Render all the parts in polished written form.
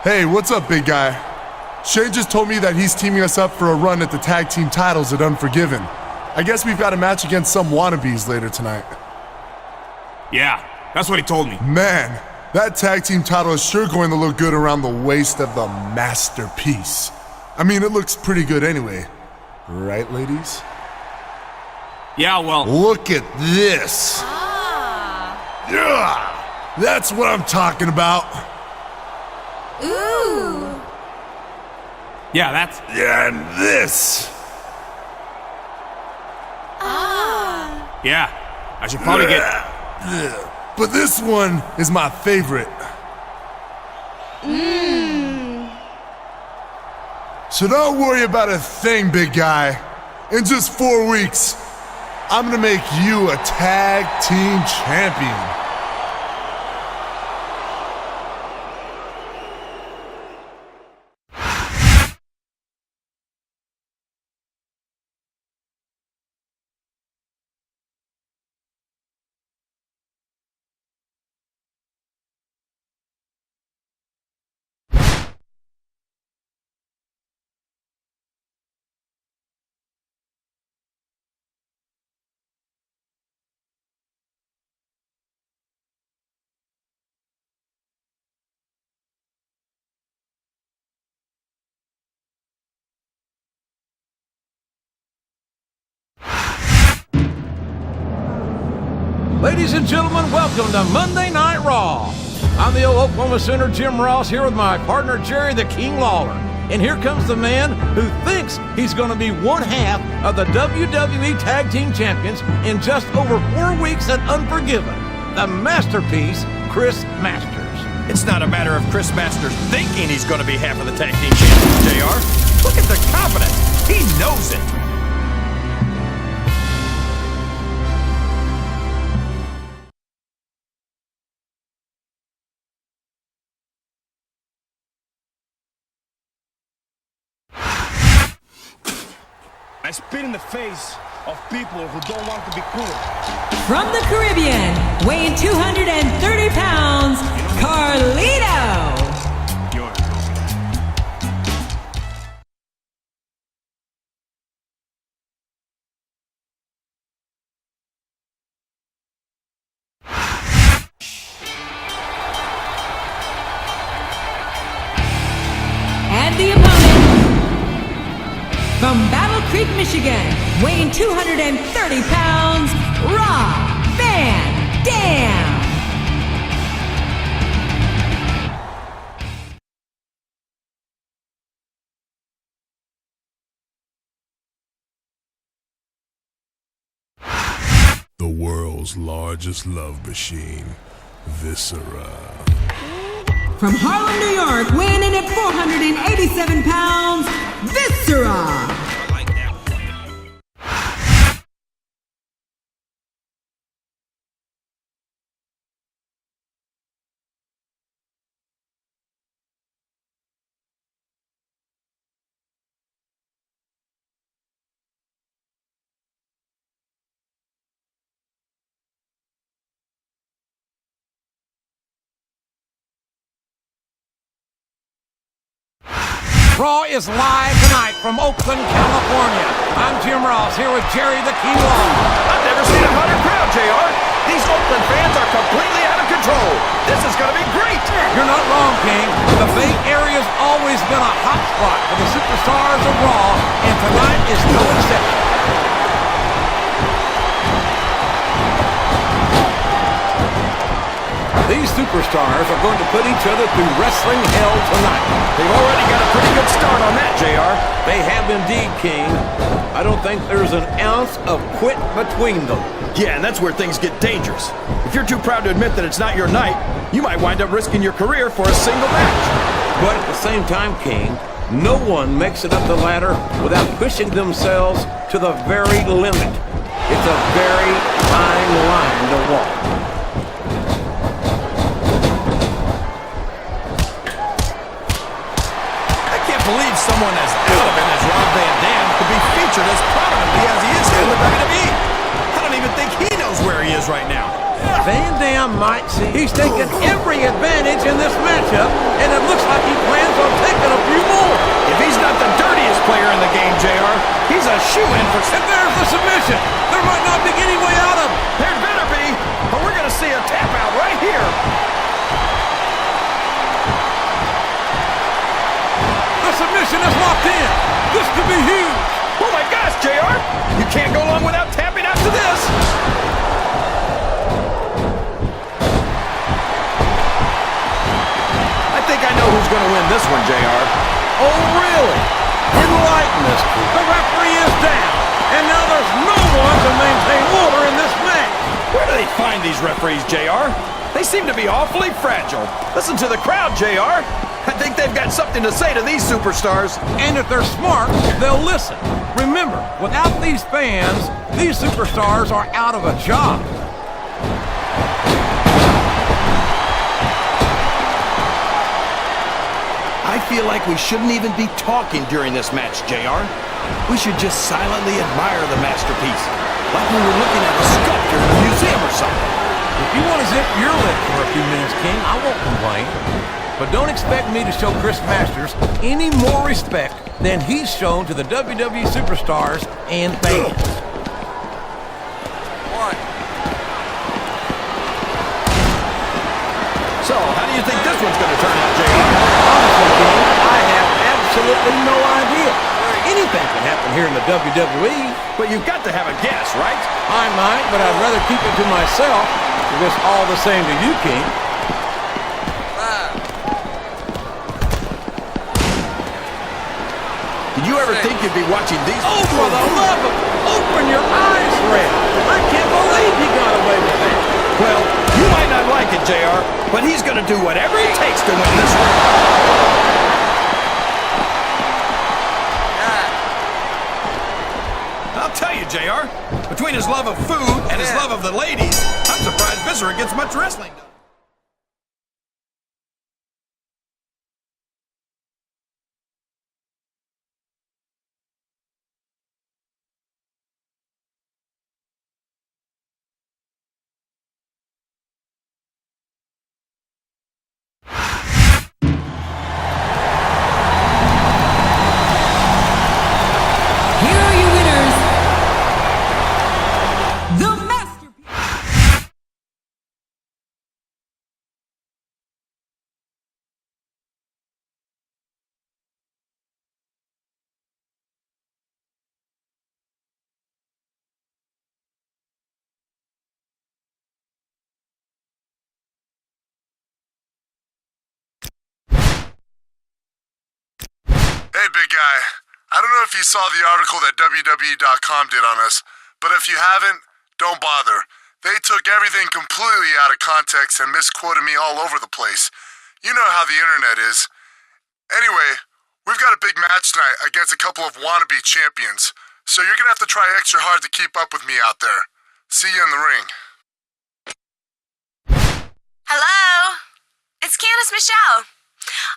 Hey, what's up, big guy? Shay just told me that he's teaming us up for a run at the tag team titles at Unforgiven. I guess we've got a match against some wannabes later tonight. Yeah, that's what he told me. Man, that tag team title is sure going to look good around the waist of the masterpiece. I mean, it looks pretty good anyway. Right, ladies? Yeah, well... Look at this! Yeah! That's what I'm talking about! Ooh! Yeah, that's... Yeah, and this! Yeah, I should probably get... But this one is my favorite. So don't worry about a thing, big guy. In just 4 weeks, I'm gonna make you a tag team champion. Ladies and gentlemen, welcome to Monday Night Raw. I'm the old Oklahoma Center Jim Ross here with my partner Jerry the King Lawler. And here comes the man who thinks he's going to be one half of the WWE Tag Team Champions in just over 4 weeks at Unforgiven, the masterpiece, Chris Masters. It's not a matter of Chris Masters thinking he's going to be half of the Tag Team Champions, JR. Look at the confidence. He knows it. I spit in the face of people who don't want to be cool. From the Caribbean, weighing 230 pounds, Carlito. And the opponent, from Battle Creek, Michigan, weighing 230 pounds, Rob Van Dam. The world's largest love machine, Viscera. From Harlem, New York, weighing in at 487 pounds, Viscera. Raw is live tonight from Oakland, California. I'm Jim Ross here with Jerry the King Lawler. I've never seen a hotter crowd, JR. These Oakland fans are completely out of control. This is going to be great. You're not wrong, King. The Bay Area's always been a hot spot for the superstars of Raw, and tonight is no exception. These superstars are going to put each other through wrestling hell tonight. They've already got a pretty good start on that, JR. They have indeed, King. I don't think there's an ounce of quit between them. Yeah, and that's where things get dangerous. If you're too proud to admit that it's not your night, you might wind up risking your career for a single match. But at the same time, King, no one makes it up the ladder without pushing themselves to the very limit. It's a very fine line to walk. Believe someone as elegant as Rob Van Dam could be featured as prominently as he is here in the WWE. I don't even think he knows where he is right now. Van Dam I might see. He's taken every advantage in this matchup, and it looks like he plans on taking a few more. If he's not the dirtiest player in the game, JR, he's a shoo-in for... And there's the submission. There might not be any way out of it. There better be, but we're going to see a tap out right here. The submission is locked in. This could be huge. Oh my gosh, JR! You can't go long without tapping out to this. I think I know who's going to win this one, JR. Oh, really? Enlighten us. The referee is down, and now there's no one to maintain order in this match. Where do they find these referees, JR? They seem to be awfully fragile. Listen to the crowd, JR. I think they've got something to say to these superstars. And if they're smart, they'll listen. Remember, without these fans, these superstars are out of a job. I feel like we shouldn't even be talking during this match, JR. We should just silently admire the masterpiece, like we were looking at a sculpture in a museum or something. If you want to zip your lip for a few minutes, King, I won't complain. But don't expect me to show Chris Masters any more respect than he's shown to the WWE superstars and fans. So, how do you think this one's going to turn out, JR? Honestly, King, I have absolutely no idea. Anything can happen here in the WWE. But you've got to have a guess, right? I might, but I'd rather keep it to myself if it's all the same to you, King. Did you ever think you'd be watching these? Oh, for the love of... Open your eyes, Red. I can't believe he got away with that. Well, you might not like it, JR, but he's going to do whatever it takes to win this one. I'll tell you, JR, between his love of food and his love of the ladies, I'm surprised Viscera gets much wrestling done. Here are your winners, the Masterpiece. Hey, big guy. I don't know if you saw the article that WWE.com did on us, but if you haven't, don't bother. They took everything completely out of context and misquoted me all over the place. You know how the internet is. Anyway, we've got a big match tonight against a couple of wannabe champions, so you're gonna have to try extra hard to keep up with me out there. See you in the ring. Hello? It's Candice Michelle.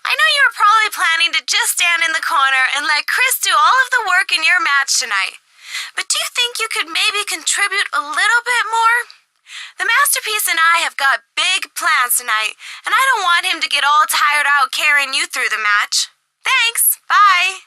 I know you were probably planning to just stand in the corner and let Chris do all of the work in your match tonight. But do you think you could maybe contribute a little bit more? The Masterpiece and I have got big plans tonight, and I don't want him to get all tired out carrying you through the match. Thanks. Bye.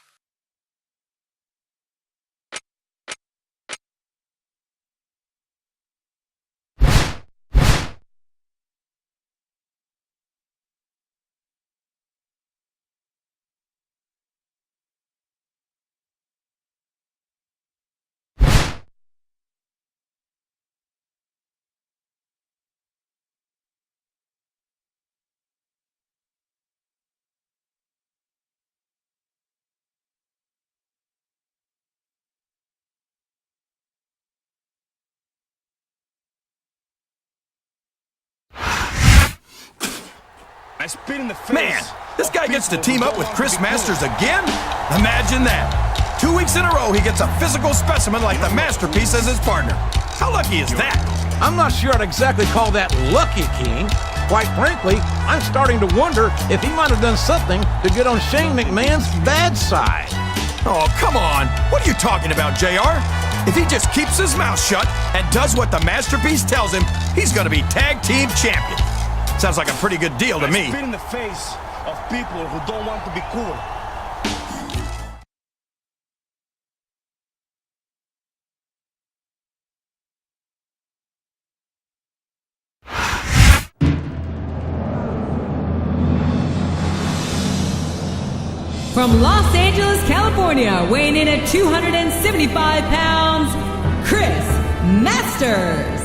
I spit in the face. Man, this guy gets to team up with Chris Masters again? Imagine that. 2 weeks in a row, he gets a physical specimen like the Masterpiece as his partner. How lucky is that? I'm not sure I'd exactly call that lucky, King. Quite frankly, I'm starting to wonder if he might have done something to get on Shane McMahon's bad side. Oh, come on. What are you talking about, JR? If he just keeps his mouth shut and does what the masterpiece tells him, he's going to be tag team champion. Sounds like a pretty good deal to me. Spit in the face of people who don't want to be cool. From Los Angeles, California, weighing in at 275 pounds, Chris Masters.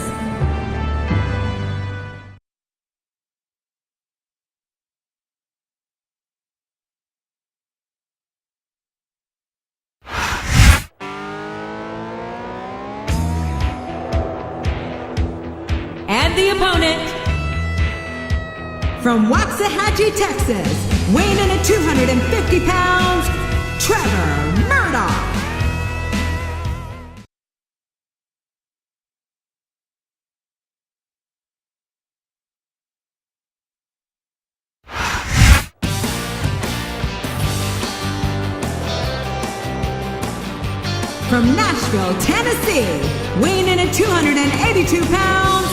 And the opponent, from Waxahachie, Texas, weighing in at 250 pounds, Trevor Murdoch. From Nashville, Tennessee, weighing in at 282 pounds,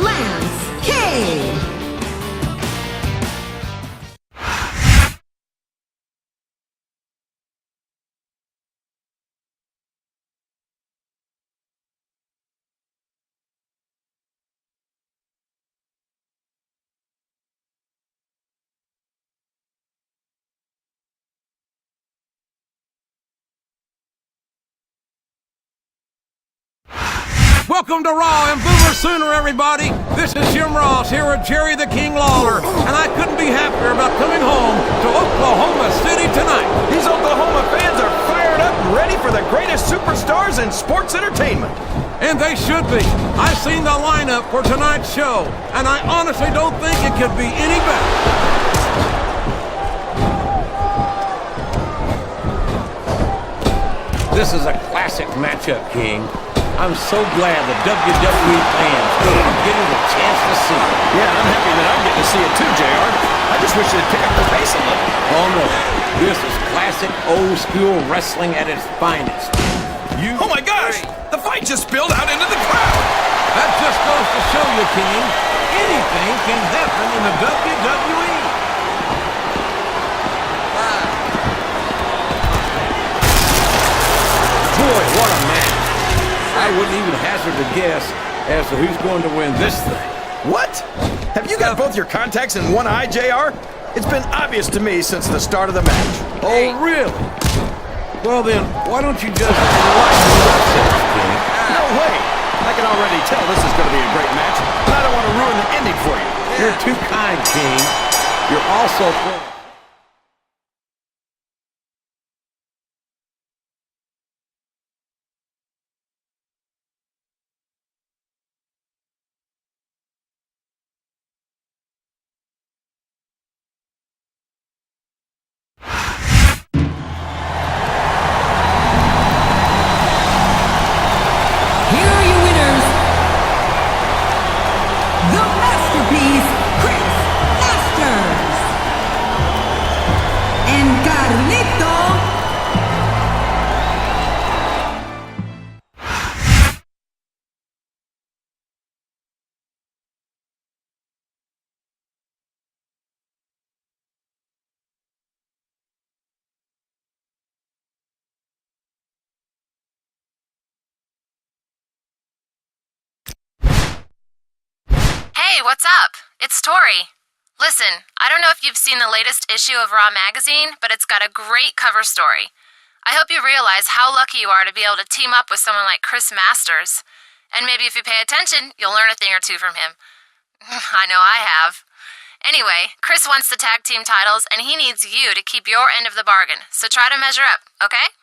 Lance Cade. Welcome to Raw and Boomer Sooner, everybody. This is Jim Ross here with Jerry the King Lawler, and I couldn't be happier about coming home to Oklahoma City tonight. These Oklahoma fans are fired up and ready for the greatest superstars in sports entertainment. And they should be. I've seen the lineup for tonight's show, and I honestly don't think it could be any better. This is a classic matchup, King. I'm so glad the WWE fans are getting the chance to see it. Yeah, I'm happy that I'm getting to see it too, JR. I just wish they'd pick up the pace a little. Oh no, this is classic old school wrestling at its finest. Oh my gosh! The fight just spilled out into the crowd! That just goes to show you, King, anything can happen in the WWE. Boy, what a match. I wouldn't even hazard a guess as to who's going to win this thing. What? Have you got both your contacts in one eye, JR? It's been obvious to me since the start of the match. Oh, really? Well then, why don't you just watch the yourself, King? No way! I can already tell this is going to be a great match, and I don't want to ruin the ending for you. You're too kind, King. You're also full. Hey, what's up? It's Tori. Listen, I don't know if you've seen the latest issue of Raw magazine, but it's got a great cover story. I hope you realize how lucky you are to be able to team up with someone like Chris Masters. And maybe if you pay attention, you'll learn a thing or two from him. I know I have. Anyway, Chris wants the tag team titles, and he needs you to keep your end of the bargain. So try to measure up, okay?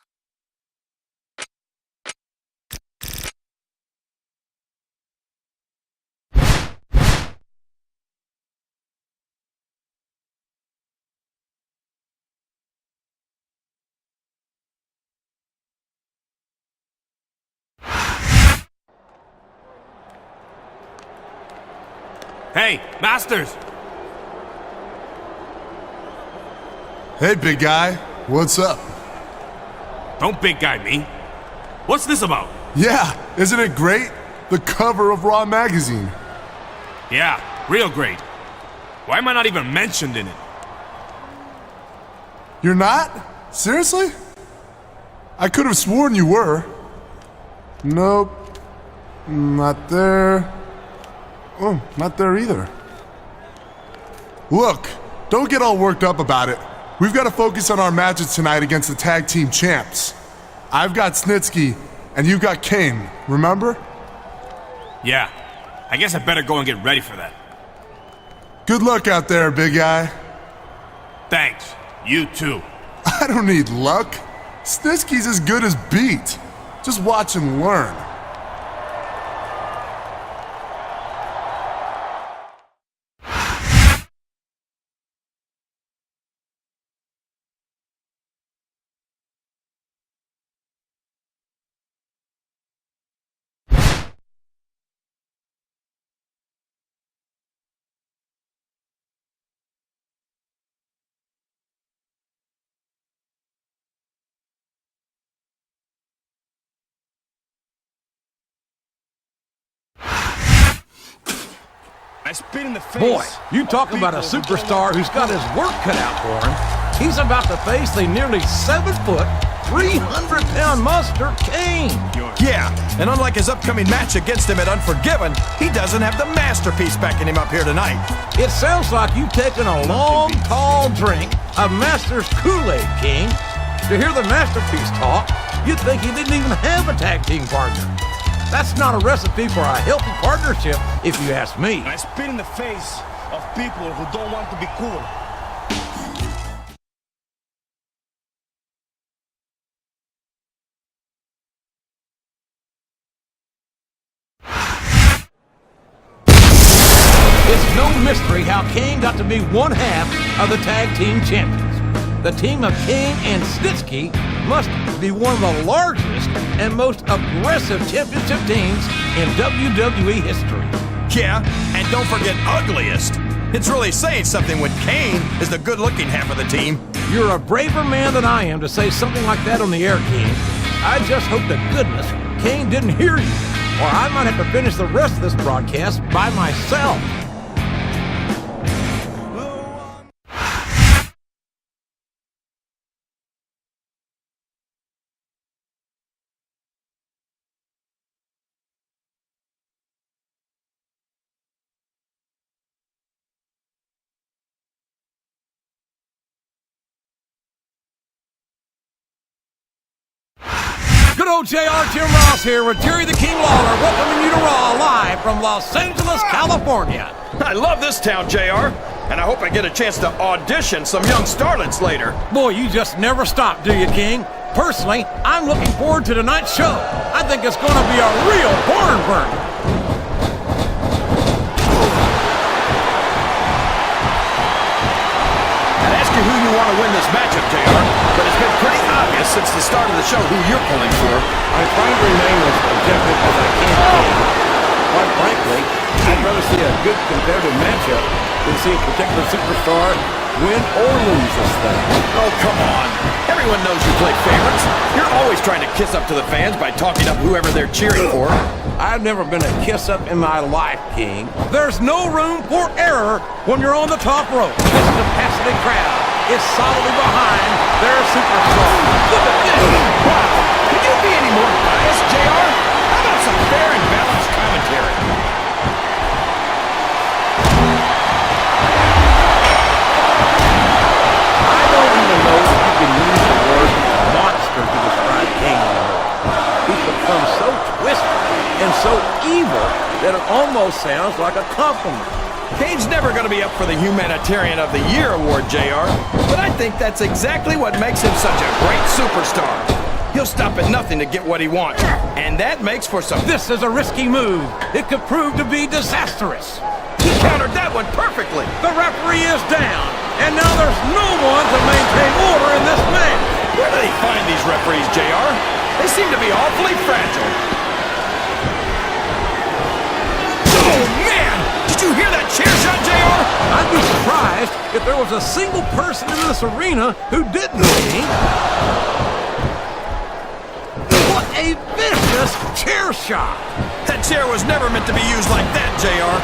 Hey, Masters! Hey, big guy. What's up? Don't big guy me. What's this about? Yeah, isn't it great? The cover of Raw magazine. Yeah, real great. Why am I not even mentioned in it? You're not? Seriously? I could have sworn you were. Nope. Not there. Oh, not there either. Look, don't get all worked up about it. We've got to focus on our matches tonight against the tag team champs. I've got Snitsky, and you've got Kane, remember? Yeah, I guess I better go and get ready for that. Good luck out there, big guy. Thanks. You too. I don't need luck. Snitsky's as good as beat. Just watch and learn. I spit in the face. Boy, you talk about a superstar who's got his work cut out for him. He's about to face the nearly 7-foot, 300-pound monster, Kane. Yeah, and unlike his upcoming match against him at Unforgiven, he doesn't have the masterpiece backing him up here tonight. It sounds like you've taken a long, tall drink of Master's Kool-Aid, King. To hear the masterpiece talk, you'd think he didn't even have a tag team partner. That's not a recipe for a healthy partnership, if you ask me. I spit in the face of people who don't want to be cool. It's no mystery how Kane got to be one half of the tag team champions. The team of Kane and Snitsky must be one of the largest and most aggressive championship teams in WWE history. Yeah, and don't forget ugliest. It's really saying something when Kane is the good-looking half of the team. You're a braver man than I am to say something like that on the air, King. I just hope to goodness Kane didn't hear you, or I might have to finish the rest of this broadcast by myself. Good old JR Jim Ross here with Jerry the King Lawler, welcoming you to Raw live from Los Angeles, California. I love this town, JR, and I hope I get a chance to audition some young starlets later. Boy, you just never stop, do you, King? Personally, I'm looking forward to tonight's show. I think it's going to be a real barn burner. I'd ask you who you want to win this matchup, JR, but it's been pretty obvious since the start of the show who you're pulling for. I'm trying to remain as objective as I can, King. Quite frankly, I'd rather see a good competitive matchup than see a particular superstar win or lose this thing. Oh, come on. Everyone knows you play favorites. You're always trying to kiss up to the fans by talking up whoever they're cheering for. I've never been a kiss-up in my life, King. There's no room for error when you're on the top rope. This capacity crowd is solidly behind their superstar. Look at this! Wow! Could you be any more biased, JR? How about some fair and balanced commentary? I don't even know if you can use the word monster to describe Kane anymore. He's become so twisted and so evil that it almost sounds like a compliment. Kane's never going to be up for the Humanitarian of the Year award, JR, but I think that's exactly what makes him such a great superstar. He'll stop at nothing to get what he wants, and that makes for some... This is a risky move. It could prove to be disastrous. He countered that one perfectly. The referee is down, and now there's no one to maintain order in this match. Where do they find these referees, JR? They seem to be awfully fragile. Oh, man! Did you hear that chair shot, JR? I'd be surprised if there was a single person in this arena who didn't see. What a vicious chair shot. That chair was never meant to be used like that, JR.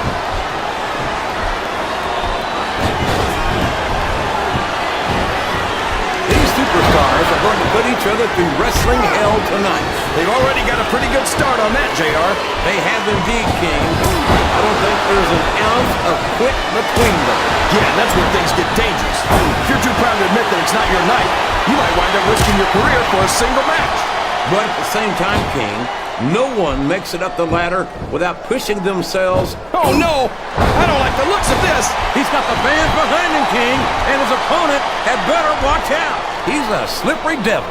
These superstars are going to put each other through wrestling hell tonight. They've already got a pretty good start on that, JR. They have indeed, King. I don't think there's an ounce of quit between them. Yeah, that's where things get dangerous. If you're too proud to admit that it's not your night, you might wind up risking your career for a single match. But at the same time, King, no one makes it up the ladder without pushing themselves. Oh, no! I don't like the looks of this! He's got the fans behind him, King, and his opponent had better watch out. He's a slippery devil.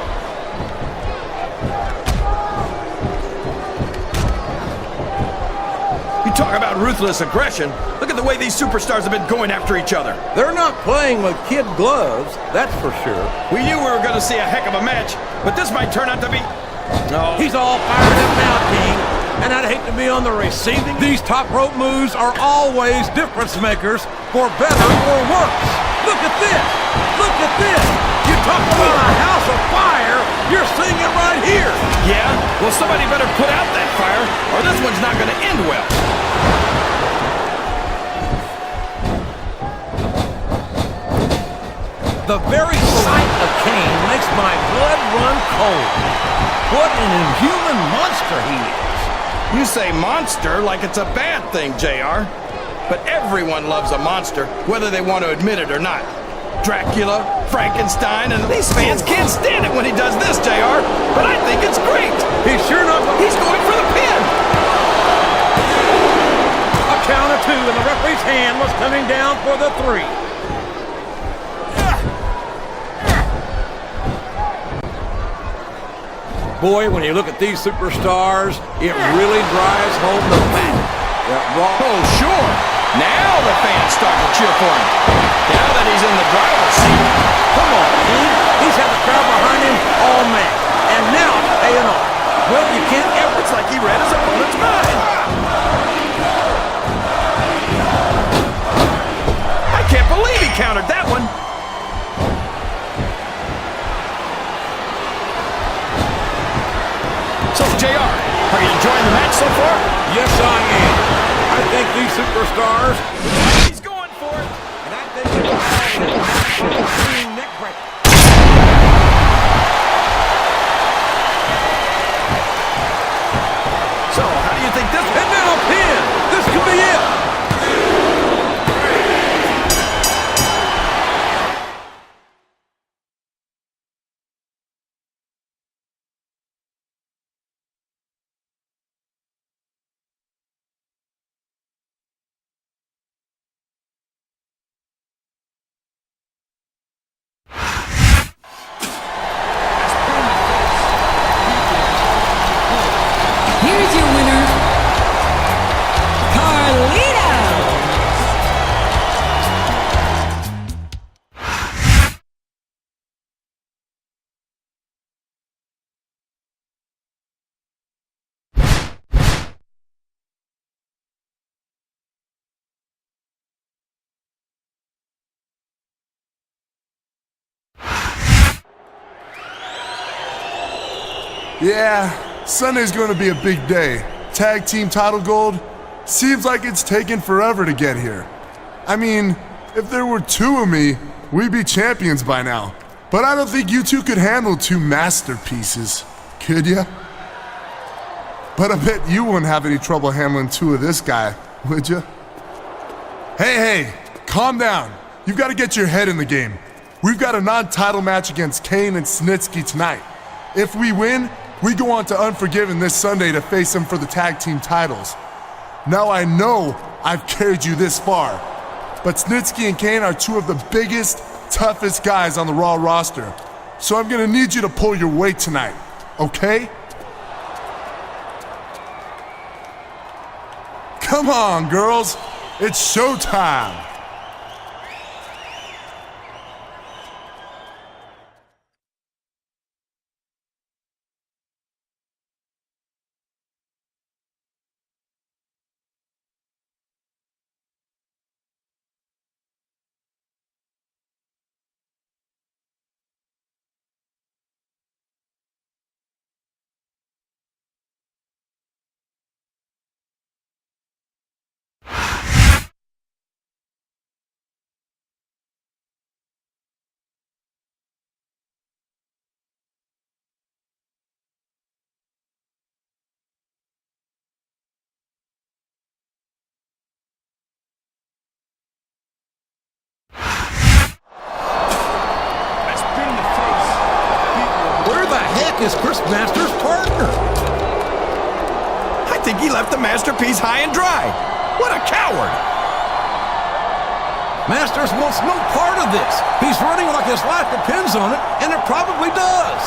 You talk about ruthless aggression. Look at the way these superstars have been going after each other. They're not playing with kid gloves, that's for sure. We knew we were going to see a heck of a match, but this might turn out to be... No. He's all fired up now, King, and I'd hate to be on the receiving. These top rope moves are always difference makers, for better or worse. Look at this! Look at this! You talk about a house of fire, you're seeing it right here! Yeah? Well, somebody better put out that fire, or this one's not going to end well. The very sight of Kane makes my blood run cold. What an inhuman monster he is. You say monster like it's a bad thing, JR. But everyone loves a monster, whether they want to admit it or not. Dracula, Frankenstein, and these fans can't stand it when he does this, JR. But I think it's great. He's sure not... He's going for the pin. A count of two, and the referee's hand was coming down for the 3. Boy, when you look at these superstars, it really drives home the fact that Raw... Oh, sure. Now the fans start to cheer for him. Now that he's in the driver's seat. Come on, King. He's had the crowd behind him all match, and now it's paying off. Well, you can't ever... It's like he read his opponent's mind. I can't believe he countered that one. So, JR, are you enjoying the match so far? Yes, I am. I think these superstars... He's going for it. And I think it's a neck breaker. So, how do you think this... And now a pin! This could be it! Here's your winner, Carlito. Yeah, Sunday's going to be a big day. Tag team title gold? Seems like it's taken forever to get here. I mean, if there were 2 of me, we'd be champions by now. But I don't think you two could handle 2 masterpieces, could ya? But I bet you wouldn't have any trouble handling 2 of this guy, would ya? Hey, calm down. You've got to get your head in the game. We've got a non-title match against Kane and Snitsky tonight. If we win, we go on to Unforgiven this Sunday to face them for the tag team titles. Now I know I've carried you this far, but Snitsky and Kane are 2 of the biggest, toughest guys on the Raw roster. So I'm gonna need you to pull your weight tonight, okay? Come on, girls. It's showtime. is Chris Masters' partner? I think he left the masterpiece high and dry. What a coward! Masters wants no part of this. He's running like his life depends on it, and it probably does.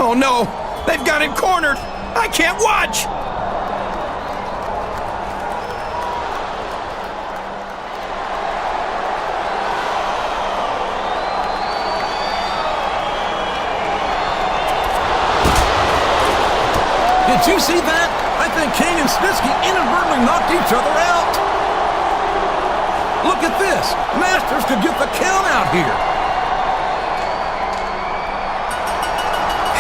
Oh no, they've got him cornered. I can't watch. Did you see that? I think King and Snitsky inadvertently knocked each other out. Look at this. Masters could get the count out here.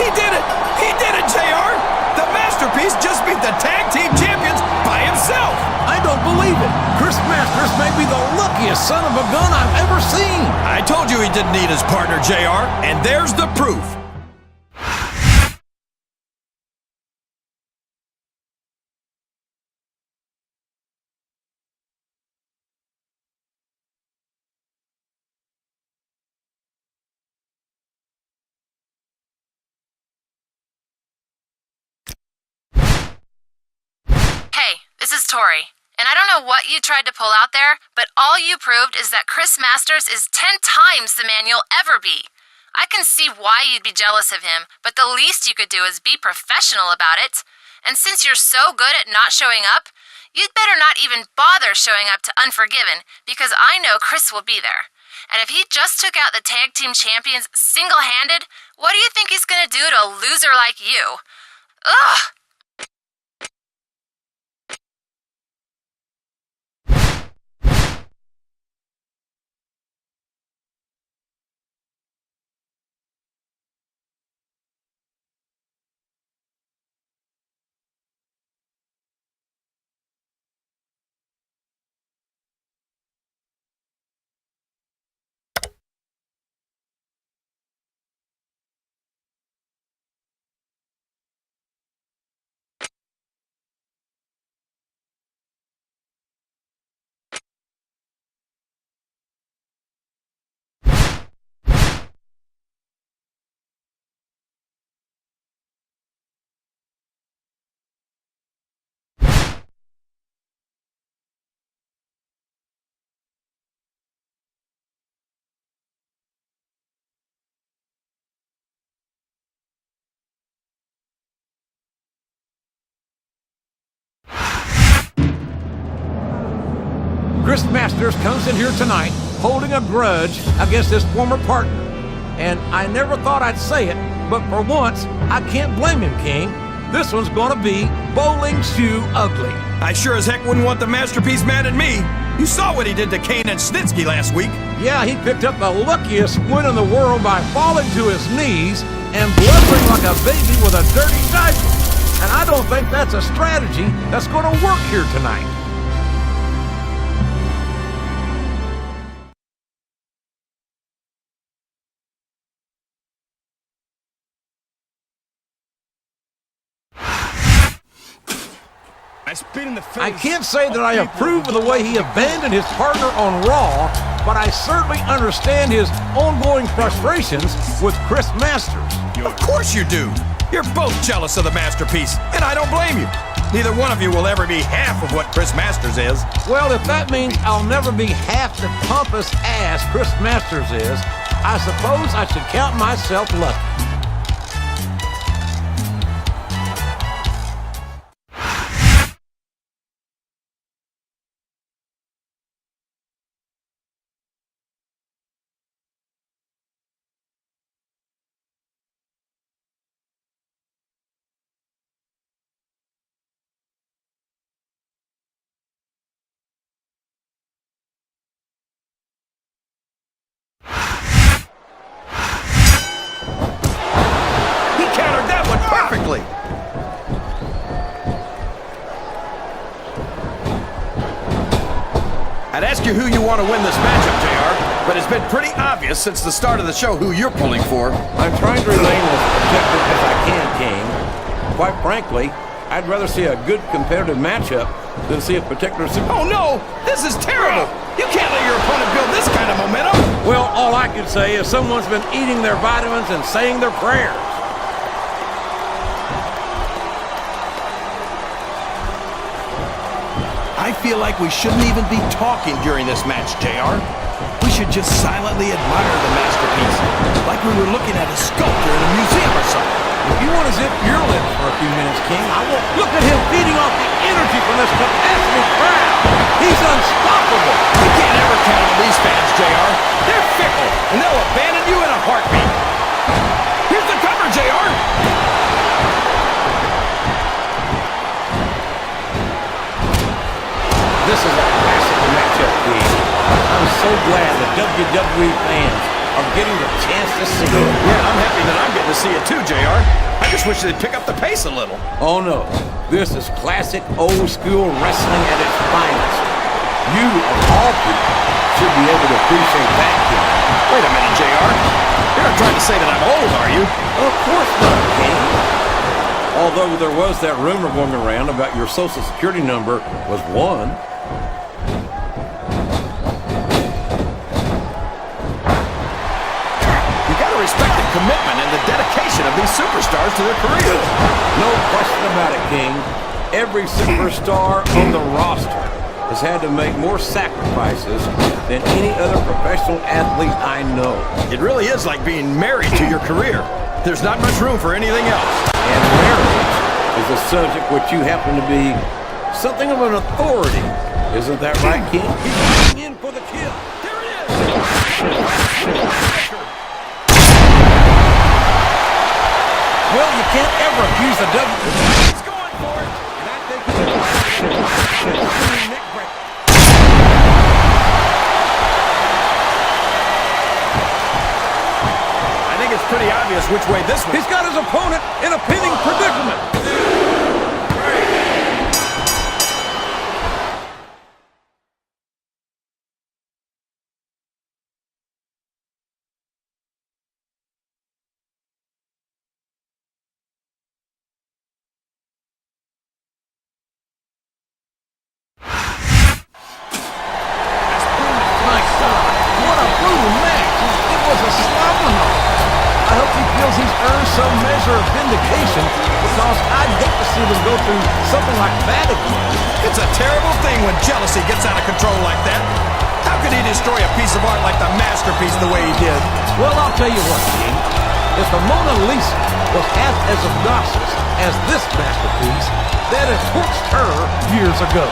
He did it! He did it, JR! The masterpiece just beat the tag team champions by himself! I don't believe it. Chris Masters may be the luckiest son of a gun I've ever seen. I told you he didn't need his partner, JR, and there's the proof. This is Tori, and I don't know what you tried to pull out there, but all you proved is that Chris Masters is 10 times the man you'll ever be. I can see why you'd be jealous of him, but the least you could do is be professional about it. And since you're so good at not showing up, you'd better not even bother showing up to Unforgiven, because I know Chris will be there. And if he just took out the tag team champions single-handed, what do you think he's gonna do to a loser like you? Ugh! Chris Masters comes in here tonight holding a grudge against his former partner. And I never thought I'd say it, but for once, I can't blame him, King. This one's gonna be bowling shoe ugly. I sure as heck wouldn't want the masterpiece mad at me. You saw what he did to Kane and Snitsky last week. Yeah, he picked up the luckiest win in the world by falling to his knees and blubbering like a baby with a dirty diaper. And I don't think that's a strategy that's gonna work here tonight. I can't say that I approve of the way he abandoned his partner on Raw, but I certainly understand his ongoing frustrations with Chris Masters. Of course you do. You're both jealous of the masterpiece, and I don't blame you. Neither one of you will ever be half of what Chris Masters is. Well, if that means I'll never be half the pompous ass Chris Masters is, I suppose I should count myself lucky. Perfectly. I'd ask you who you want to win this matchup, JR, but it's been pretty obvious since the start of the show who you're pulling for. I'm trying to remain as objective as I can, King. Quite frankly, I'd rather see a good competitive matchup than see a particular... Oh no! This is terrible! You can't let your opponent build this kind kind of momentum. Well, all I can say is someone's been eating their vitamins and saying their prayers. I feel like we shouldn't even be talking during this match, JR. We should just silently admire the masterpiece, like we were looking at a sculpture in a museum or something. If you want to zip your lips for a few minutes, King, I won't. Look at him feeding off the energy from this capacity crowd. He's unstoppable. You can't ever count on these fans, JR. They're fickle, and they'll abandon you in a heartbeat. Here's the cover, JR. This is a classic matchup, King. I'm so glad the WWE fans are getting the chance to see it. Yeah, I'm happy that I'm getting to see it too, JR. I just wish they'd pick up the pace a little. Oh no, this is classic old school wrestling at its finest. You, of all people, should be able to appreciate that, King. Wait a minute, JR. You're not trying to say that I'm old, are you? Of course not, King. Although there was that rumor going around about your social security number was 1. Respect the commitment and the dedication of these superstars to their careers. No question about it, King. Every superstar on the roster has had to make more sacrifices than any other professional athlete I know. It really is like being married to your career. There's not much room for anything else. And marriage is a subject which you happen to be something of an authority. Isn't that right, King? He's going in for the kill. There it is. Well, you can't ever accuse the WWE. He's going for it. And I think he's neck break. I think it's pretty obvious which way this one. He's got his opponent in a pinning predicament. Some measure of vindication, because I'd hate to see them go through something like that again. It's a terrible thing when jealousy gets out of control like that. How could he destroy a piece of art like the masterpiece the way he did? Well, I'll tell you what, King. If the Mona Lisa was half as obnoxious as this masterpiece, that had torched her years ago.